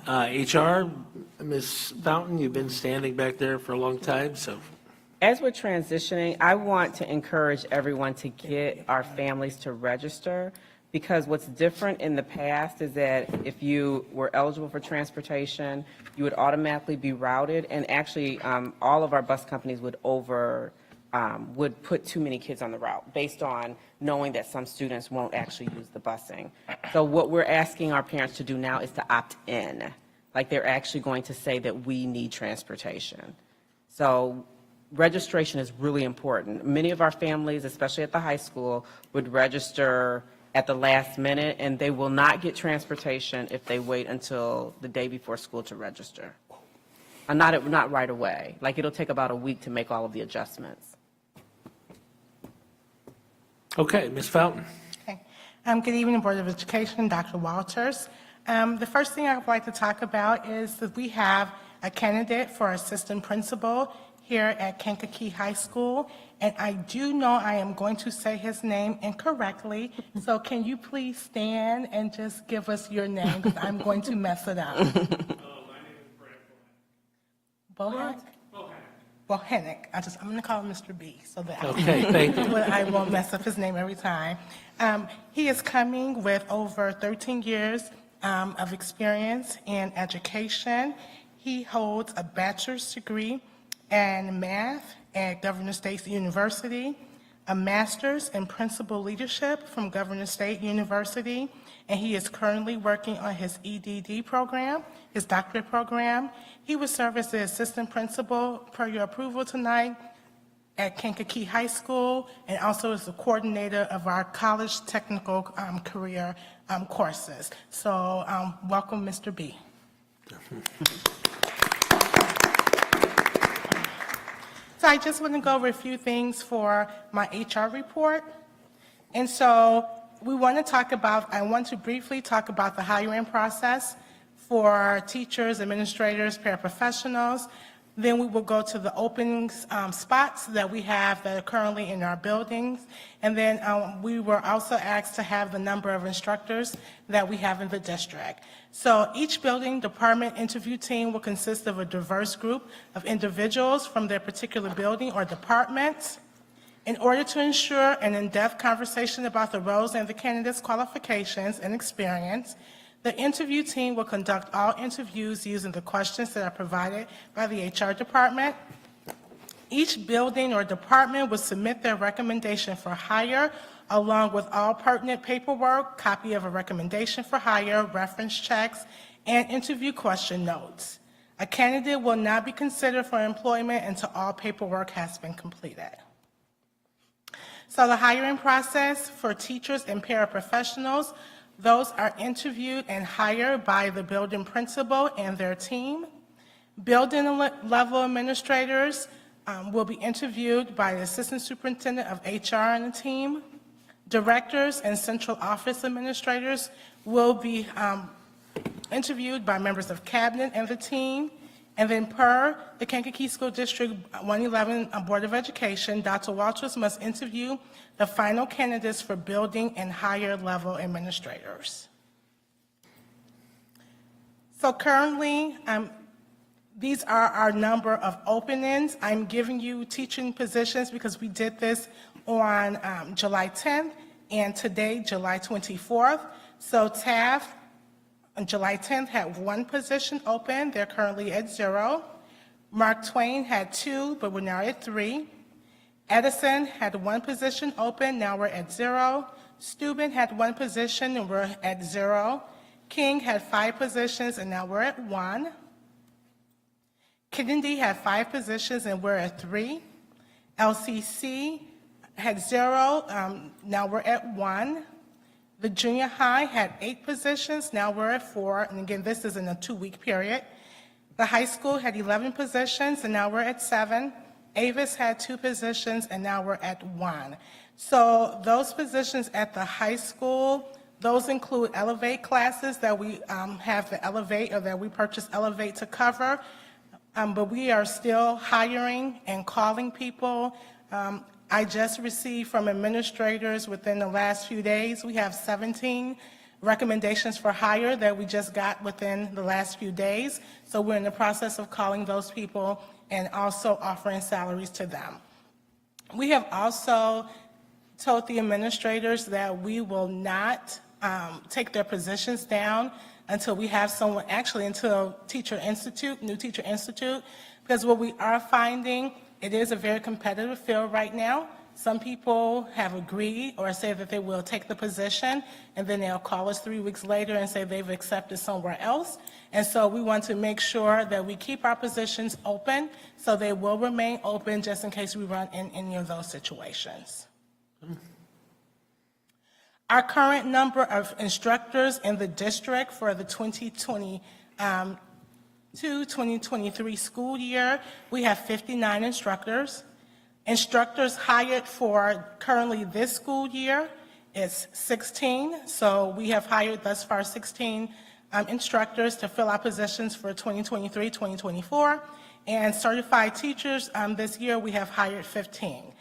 HR, Ms. Fountain, you've been standing back there for a long time, so. As we're transitioning, I want to encourage everyone to get our families to register, because what's different in the past is that if you were eligible for transportation, you would automatically be routed, and actually all of our bus companies would put too many kids on the route based on knowing that some students won't actually use the busing. So what we're asking our parents to do now is to opt in. Like, they're actually going to say that we need transportation. So registration is really important. Many of our families, especially at the high school, would register at the last minute, and they will not get transportation if they wait until the day before school to register. And not right away. Like, it'll take about a week to make all of the adjustments. Okay, Ms. Fountain. Okay. Good evening, Board of Education, Dr. Walters. The first thing I would like to talk about is that we have a candidate for assistant principal here at Kankakee High School, and I do know I am going to say his name incorrectly, so can you please stand and just give us your name, because I'm going to mess it up. My name is Brad Bohanec. I'm going to call him Mr. B, so that Thank you. I won't mess up his name every time. He is coming with over 13 years of experience in education. He holds a bachelor's degree in math at Governor State University, a master's in principal leadership from Governor State University, and he is currently working on his EDD program, his doctorate program. He will serve as the assistant principal per your approval tonight at Kankakee High School, and also as the coordinator of our college technical career courses. So welcome, Mr. B. So I just want to go over a few things for my HR report. And so I want to briefly talk about the hiring process for teachers, administrators, paraprofessionals. Then we will go to the open spots that we have that are currently in our buildings. And then we were also asked to have the number of instructors that we have in the district. So each building department interview team will consist of a diverse group of individuals from their particular building or department. In order to ensure an in-depth conversation about the roles and the candidates' qualifications and experience, the interview team will conduct all interviews using the questions that are provided by the HR department. Each building or department will submit their recommendation for hire along with all pertinent paperwork, copy of a recommendation for hire, reference checks, and interview question notes. A candidate will not be considered for employment until all paperwork has been completed. So the hiring process for teachers and paraprofessionals, those are interviewed and hired by the building principal and their team. Building level administrators will be interviewed by the assistant superintendent of HR and the team. Directors and central office administrators will be interviewed by members of cabinet and the team. And then per the Kankakee School District 111 Board of Education, Dr. Walters must interview the final candidates for building and higher level administrators. So currently, these are our number of openings. I'm giving you teaching positions because we did this on July 10th and today, July 24th. So Taft on July 10th had 1 position open. They're currently at 0. Mark Twain had 2, but we're now at 3. Edison had 1 position open. Now we're at 0. Steuben had 1 position, and we're at 0. King had 5 positions, and now we're at 1. Kennedy had 5 positions, and we're at 3. LCC had 0. Now we're at 1. The junior high had 8 positions. Now we're at 4. And again, this is in a 2-week period. The high school had 11 positions, and now we're at 7. Avis had 2 positions, and now we're at 1. So those positions at the high school, those include Elevate classes that we have the Elevate, or that we purchase Elevate to cover. But we are still hiring and calling people. I just received from administrators within the last few days, we have 17 recommendations for hire that we just got within the last few days. So we're in the process of calling those people and also offering salaries to them. We have also told the administrators that we will not take their positions down until we have someone, actually until Teacher Institute, new Teacher Institute, because what we are finding, it is a very competitive field right now. Some people have agreed or say that they will take the position, and then they'll call us 3 weeks later and say they've accepted somewhere else. And so we want to make sure that we keep our positions open, so they will remain open just in case we run in any of those situations. Our current number of instructors in the district for the 2022-2023 school year, we have 59 instructors. Instructors hired for currently this school year is 16. So we have hired thus far 16 instructors to fill our positions for 2023-2024. And certified teachers this year, we have hired 15.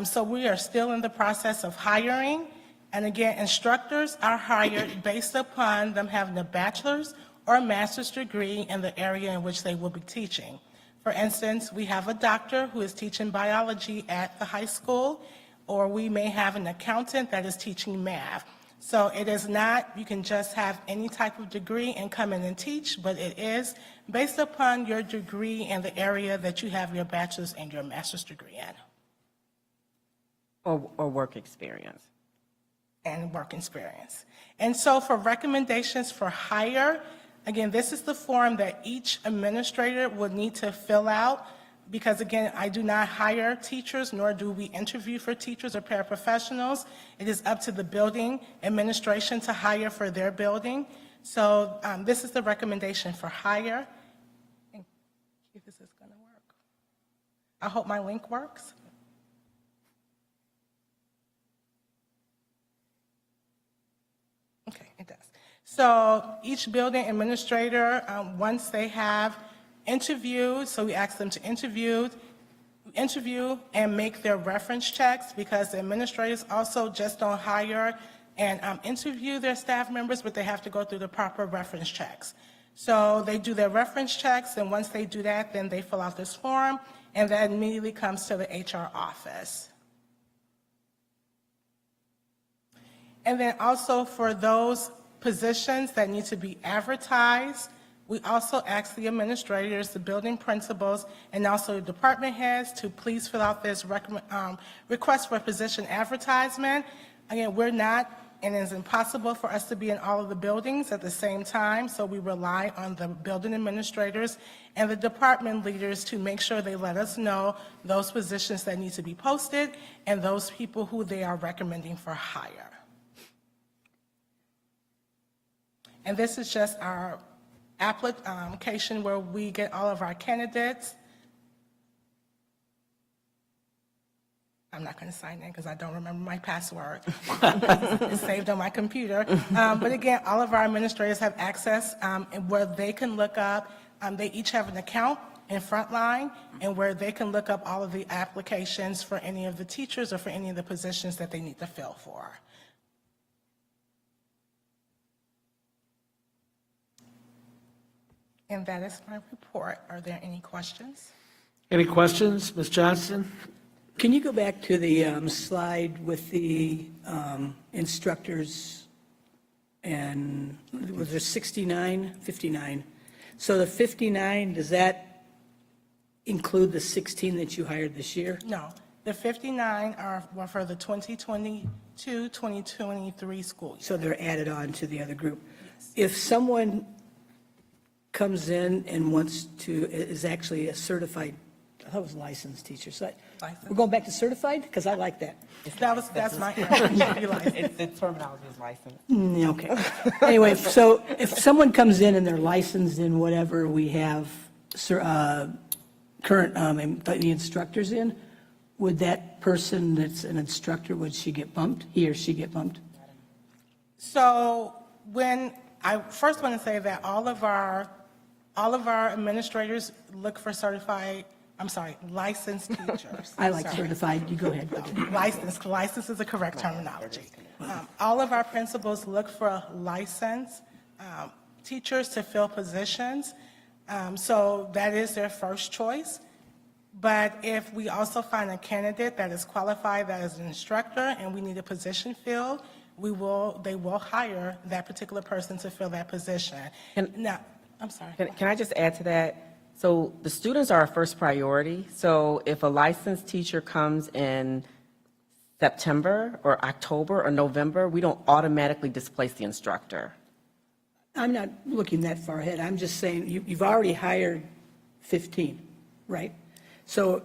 So we are still in the process of hiring. And again, instructors are hired based upon them having a bachelor's or a master's degree in the area in which they will be teaching. For instance, we have a doctor who is teaching biology at the high school, or we may have an accountant that is teaching math. So it is not, you can just have any type of degree and come in and teach, but it is based upon your degree and the area that you have your bachelor's and your master's degree in, Or work experience. and work experience. And so for recommendations for hire, again, this is the form that each administrator would need to fill out, because again, I do not hire teachers, nor do we interview for teachers or paraprofessionals. It is up to the building administration to hire for their building. So this is the recommendation for hire. And see if this is going to work. I hope my link works. Okay, it does. So each building administrator, once they have interviewed, so we ask them to interview and make their reference checks, because the administrators also just don't hire and interview their staff members, but they have to go through the proper reference checks. So they do their reference checks, and once they do that, then they fill out this form, and that immediately comes to the HR office. And then also for those positions that need to be advertised, we also ask the administrators, the building principals, and also the department heads to please fill out this request for position advertisement. Again, we're not, and it's impossible for us to be in all of the buildings at the same time, so we rely on the building administrators and the department leaders to make sure they let us know those positions that need to be posted and those people who they are recommending for hire. And this is just our application where we get all of our candidates. I'm not going to sign in because I don't remember my password. It's saved on my computer. But again, all of our administrators have access where they can look up, they each have an account in Frontline, and where they can look up all of the applications for any of the teachers or for any of the positions that they need to fill for. And that is my report. Are there any questions? Any questions, Ms. Johnston? Can you go back to the slide with the instructors, and was there 69, 59? So the 59, does that include the 16 that you hired this year? No, the 59 were for the 2022-2023 school year. So they're added on to the other group. If someone comes in and is actually a certified, I thought it was licensed teacher, so Licensed. we're going back to certified, because I like that. That's my area. The terminology is licensed. Okay. Anyway, so if someone comes in and they're licensed in whatever we have current, the instructors in, would that person that's an instructor, would she get bumped? He or she get bumped? So when I first want to say that all of our administrators look for licensed teachers. I like Sorry. certified, you go ahead. License is the correct terminology. All of our principals look for licensed teachers to fill positions. So that is their first choice. But if we also find a candidate that is qualified, that is an instructor, and we need a position filled, they will hire that particular person to fill that position. Now, I'm sorry. Can I just add to that? So the students are our first priority. So if a licensed teacher comes in September or October or November, we don't automatically displace the instructor. I'm not looking that far ahead. I'm just saying, you've already hired 15, right? So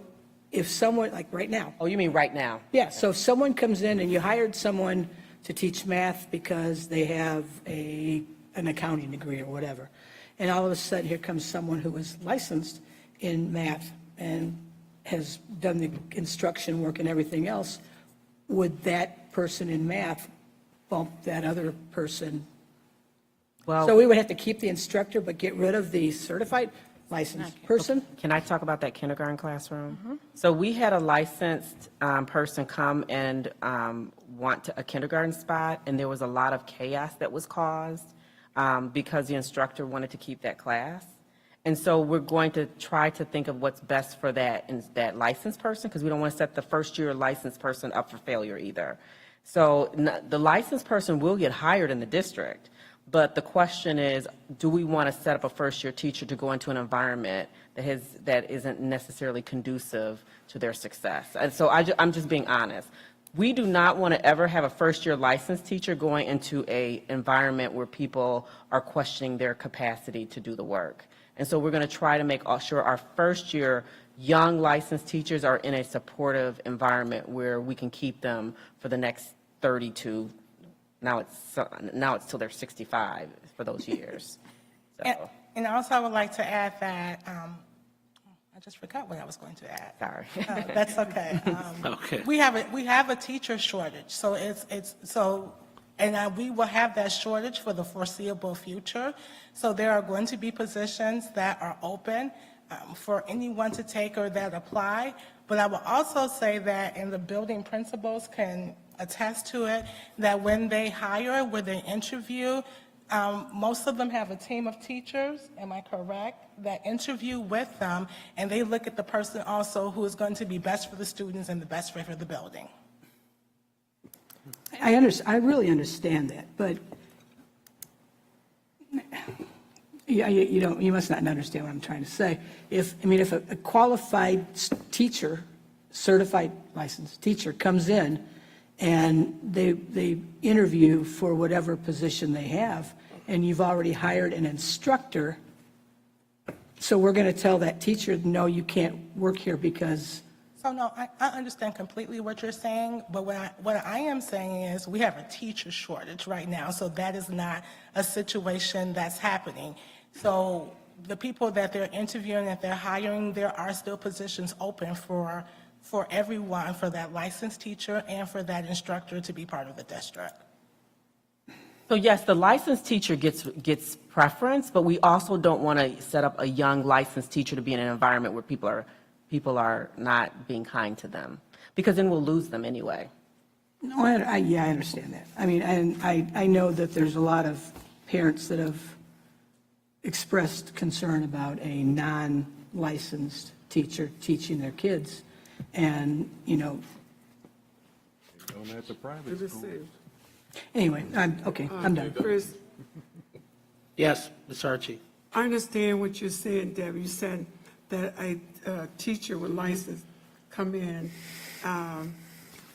if someone, like right now. Oh, you mean right now? Yeah, so if someone comes in and you hired someone to teach math because they have an accounting degree or whatever, and all of a sudden here comes someone who is licensed in math and has done the instruction work and everything else, would that person in math bump that other person? Well, So we would have to keep the instructor but get rid of the certified licensed person? can I talk about that kindergarten classroom? So we had a licensed person come and want a kindergarten spot, and there was a lot of chaos that was caused because the instructor wanted to keep that class. And so we're going to try to think of what's best for that licensed person, because we don't want to set the first-year licensed person up for failure either. So the licensed person will get hired in the district, but the question is, do we want to set up a first-year teacher to go into an environment that isn't necessarily conducive to their success? And so I'm just being honest. We do not want to ever have a first-year licensed teacher going into a environment where people are questioning their capacity to do the work. And so we're going to try to make sure our first-year young licensed teachers are in a supportive environment where we can keep them for the next 32, now it's till they're 65 for those years. So, And also, I would like to add that, I just forgot what I was going to add. sorry. That's okay. Okay. We have a teacher shortage, so we will have that shortage for the foreseeable future. So there are going to be positions that are open for anyone to take or that apply. But I will also say that, and the building principals can attest to it, that when they hire, when they interview, most of them have a team of teachers, am I correct, that interview with them, and they look at the person also who is going to be best for the students and the best for the building. I really understand that, but you must not understand what I'm trying to say. If a qualified teacher, certified licensed teacher comes in and they interview for whatever position they have, and you've already hired an instructor, so we're going to tell that teacher, no, you can't work here because... So no, I understand completely what you're saying, but what I am saying is we have a teacher shortage right now, so that is not a situation that's happening. So the people that they're interviewing, that they're hiring, there are still positions open for everyone, for that licensed teacher and for that instructor to be part of the district. So yes, the licensed teacher gets preference, but we also don't want to set up a young licensed teacher to be in an environment where people are not being kind to them, because then we'll lose them anyway. No, I understand that. I mean, and I know that there's a lot of parents that have expressed concern about a non-licensed teacher teaching their kids, and, Don't have the private school. anyway, I'm done. Chris, Yes, Ms. Archie. I understand what you're saying, Debbie. You said that a teacher with license come in.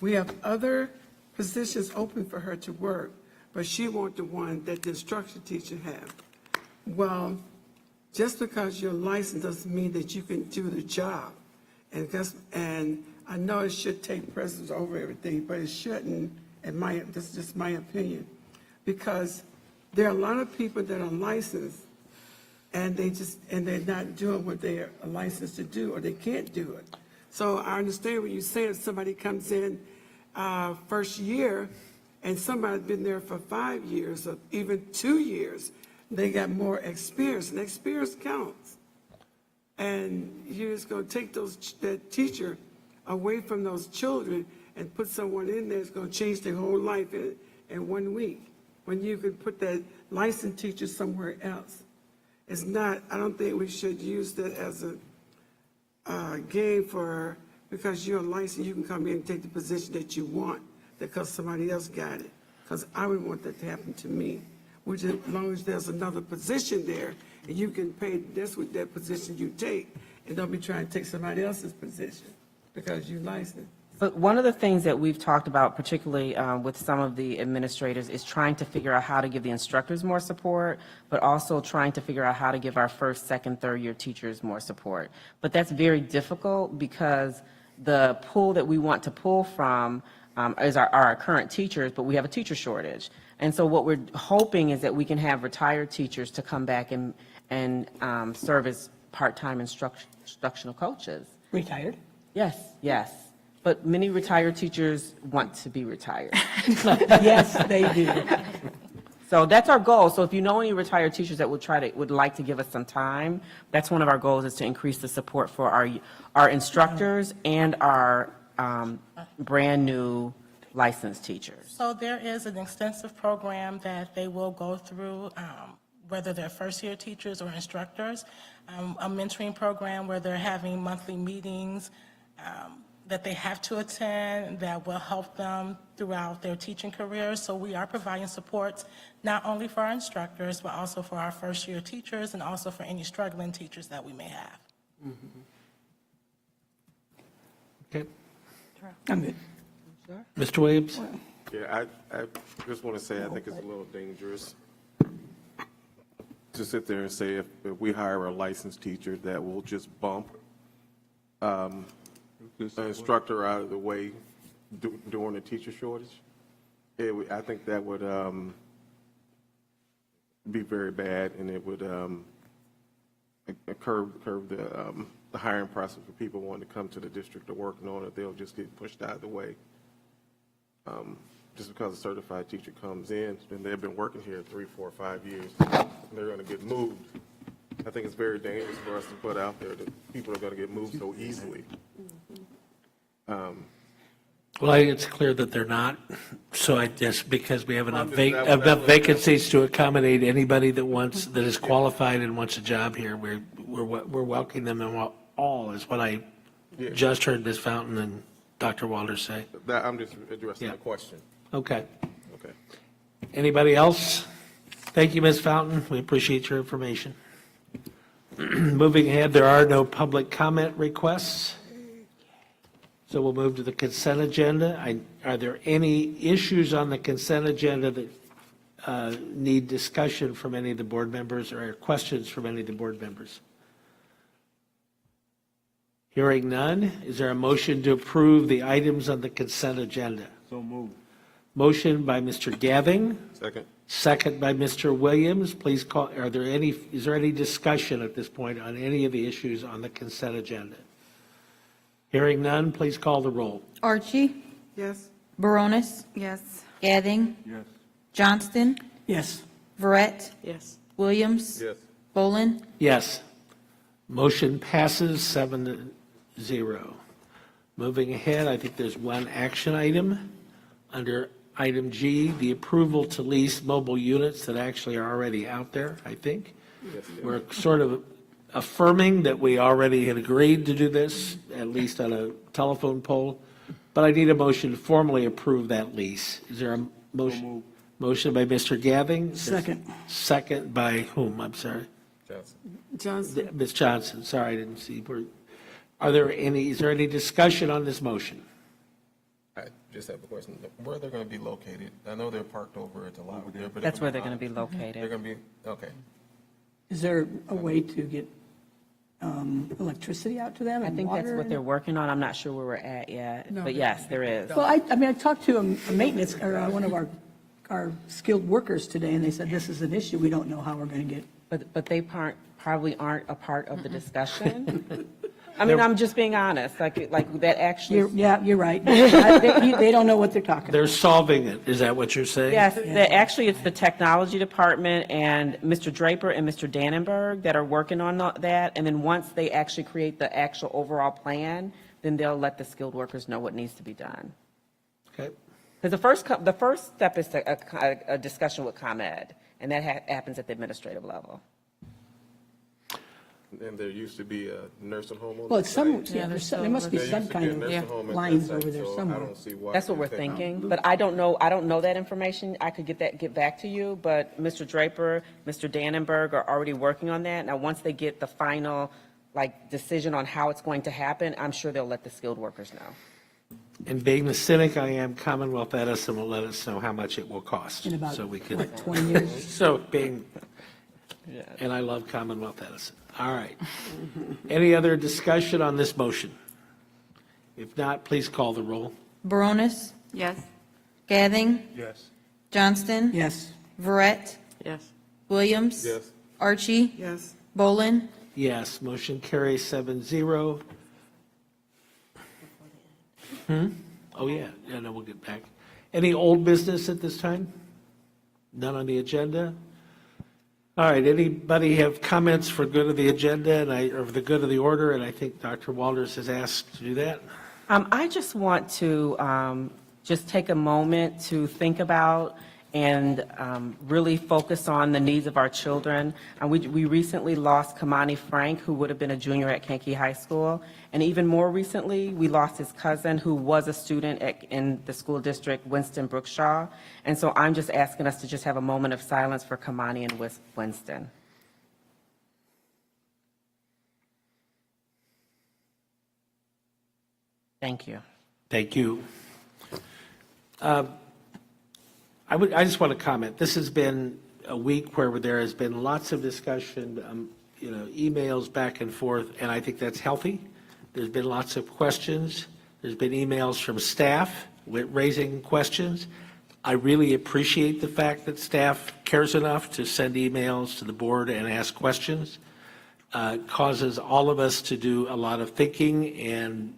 We have other positions open for her to work, but she wants the one that the instruction teacher have. Well, just because you're licensed doesn't mean that you can do the job. And I know it should take precedence over everything, but it shouldn't, this is just my opinion. Because there are a lot of people that are licensed and they're not doing what they are licensed to do, or they can't do it. So I understand what you're saying. If somebody comes in first year and somebody's been there for 5 years or even 2 years, they got more experience, and experience counts. And you're just going to take that teacher away from those children and put someone in there that's going to change their whole life in 1 week, when you could put that licensed teacher somewhere else. It's not, I don't think we should use that as a game because you're licensed, you can come in and take the position that you want because somebody else got it. Because I would want that to happen to me, which as long as there's another position there and you can pay this with that position you take, and don't be trying to take somebody else's position because you're licensed. But one of the things that we've talked about, particularly with some of the administrators, is trying to figure out how to give the instructors more support, but also trying to figure out how to give our first, second, third-year teachers more support. But that's very difficult because the pool that we want to pull from is our current teachers, but we have a teacher shortage. And so what we're hoping is that we can have retired teachers to come back and serve as part-time instructional coaches. Retired? Yes, yes. But many retired teachers want to be retired. Yes, they do. So that's our goal. So if you know any retired teachers that would like to give us some time, that's one of our goals, is to increase the support for our instructors and our brand-new licensed teachers. So there is an extensive program that they will go through, whether they're first-year teachers or instructors, a mentoring program where they're having monthly meetings, that they have to attend that will help them throughout their teaching careers. So we are providing supports not only for our instructors, but also for our first-year teachers and also for any struggling teachers that we may have. Okay. I'm good. Mr. Williams? Yeah, I just want to say, I think it's a little dangerous to sit there and say if we hire a licensed teacher that will just bump an instructor out of the way during a teacher shortage. I think that would be very bad, and it would curb the hiring process for people wanting to come to the district to work, knowing that they'll just get pushed out of the way. Just because a certified teacher comes in and they've been working here 3, 4, 5 years, and they're going to get moved. I think it's very dangerous for us to put out there that people are going to get moved so easily. Well, I think it's clear that they're not, so I guess because we have enough that was- vacancies to accommodate anybody that is qualified and wants a job here, we're welcoming them all, is what I just heard Ms. Fountain and Dr. Walters say. I'm just addressing Yeah. the question. Okay. Okay. Anybody else? Thank you, Ms. Fountain. We appreciate your information. Moving ahead, there are no public comment requests. So we'll move to the consent agenda. Are there any issues on the consent agenda that need discussion from any of the board members or questions from any of the board members? Hearing none, is there a motion to approve the items on the consent agenda? So moved. Motion by Mr. Gaving, Second. second by Mr. Williams. Please call, is there any discussion at this point on any of the issues on the consent agenda? Hearing none, please call the roll. Archie? Yes. Baronis? Yes. Gathing? Yes. Johnston? Yes. Verret? Yes. Williams? Yes. Bolin? Yes. Motion passes 7-0. Moving ahead, I think there's one action item. Under item G, the approval to lease mobile units that actually are already out there, I think. We're sort of affirming that we already had agreed to do this, at least on a telephone pole. But I need a motion to formally approve that lease. Is there a motion? Motion by Mr. Gaving? Second. Second by whom? I'm sorry. Johnson. Ms. Johnson, sorry, I didn't see. Is there any discussion on this motion? I just have a question. Where they're going to be located? I know they're parked over at the lot there, but That's where they're going to be They're located. going to be, okay. Is there a way to get electricity out to them I and think that's water? what they're working on. I'm not sure where we're at yet, but yes, there is. Well, I mean, I talked to a maintenance, or one of our skilled workers today, and they said this is an issue. We don't know how we're going to get. But they probably aren't a part of the discussion. I mean, I'm just being honest, like that actually. Yeah, you're right. They don't know what they're talking about. They're solving it, is that what you're saying? Yes, actually, it's the technology department and Mr. Draper and Mr. Dannenberg that are working on that. And then once they actually create the actual overall plan, then they'll let the skilled workers know what needs to be done. Okay. Because the first step is a discussion with ComEd, and that happens at the administrative level. And there used to be a nursing home on Well, the it's some, site. yeah, there must be There some used to be kind a of nursing home at that lines site, over there so I somewhere. don't see why. That's what we're they- thinking, but I don't know that information. I could get back to you, but Mr. Draper, Mr. Dannenberg are already working on that. Now, once they get the final, decision on how it's going to happen, I'm sure they'll let the skilled workers know. And being the cynic I am, Commonwealth Edison will let us know how much it will cost. In about, So we can. what, 20 years? So and I love Commonwealth Edison. All right. Any other discussion on this motion? If not, please call the roll. Baronis? Yes. Gathing? Yes. Johnston? Yes. Verret? Yes. Williams? Yes. Archie? Yes. Bolin? Yes, motion carries 7-0. Oh, yeah, no, we'll get back. Any old business at this time? None on the agenda? All right, anybody have comments for good of the agenda or for the good of the order? And I think Dr. Walters has asked to do that. I just want to just take a moment to think about and really focus on the needs of our children. And we recently lost Kamani Frank, who would have been a junior at Kankakee High School. And even more recently, we lost his cousin, who was a student in the school district, Winston Brookshaw. And so I'm just asking us to just have a moment of silence for Kamani and Winston. Thank you. Thank you. I just want to comment. This has been a week where there has been lots of discussion, emails back and forth, and I think that's healthy. There's been lots of questions. There's been emails from staff raising questions. I really appreciate the fact that staff cares enough to send emails to the board and ask questions. It causes all of us to do a lot of thinking and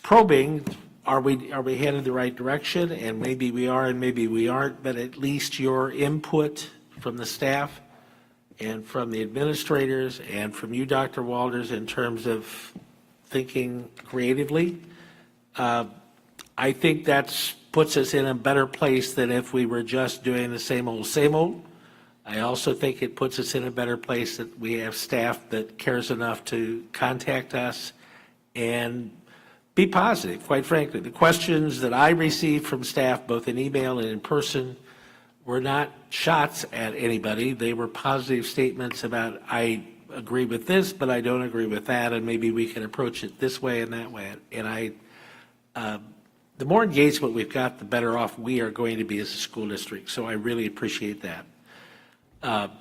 probing. Are we headed the right direction? And maybe we are and maybe we aren't, but at least your input from the staff and from the administrators and from you, Dr. Walters, in terms of thinking creatively, I think that puts us in a better place than if we were just doing the same old, same old. I also think it puts us in a better place that we have staff that cares enough to contact us and be positive, quite frankly. The questions that I received from staff, both in email and in person, were not shots at anybody. They were positive statements about, I agree with this, but I don't agree with that, and maybe we can approach it this way and that way. And the more engagement we've got, the better off we are going to be as a school district. So I really appreciate that. And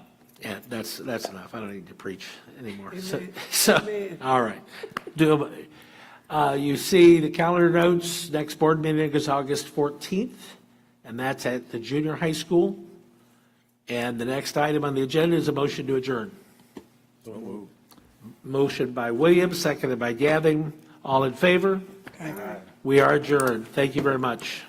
that's enough. I don't need to preach anymore. So, all right. You see the calendar notes. Next board meeting is August 14th, and that's at the junior high school. And the next item on the agenda is a motion to adjourn. So moved. Motion by Williams, seconded by Gathing. All in favor? Okay. We are adjourned. Thank you very much.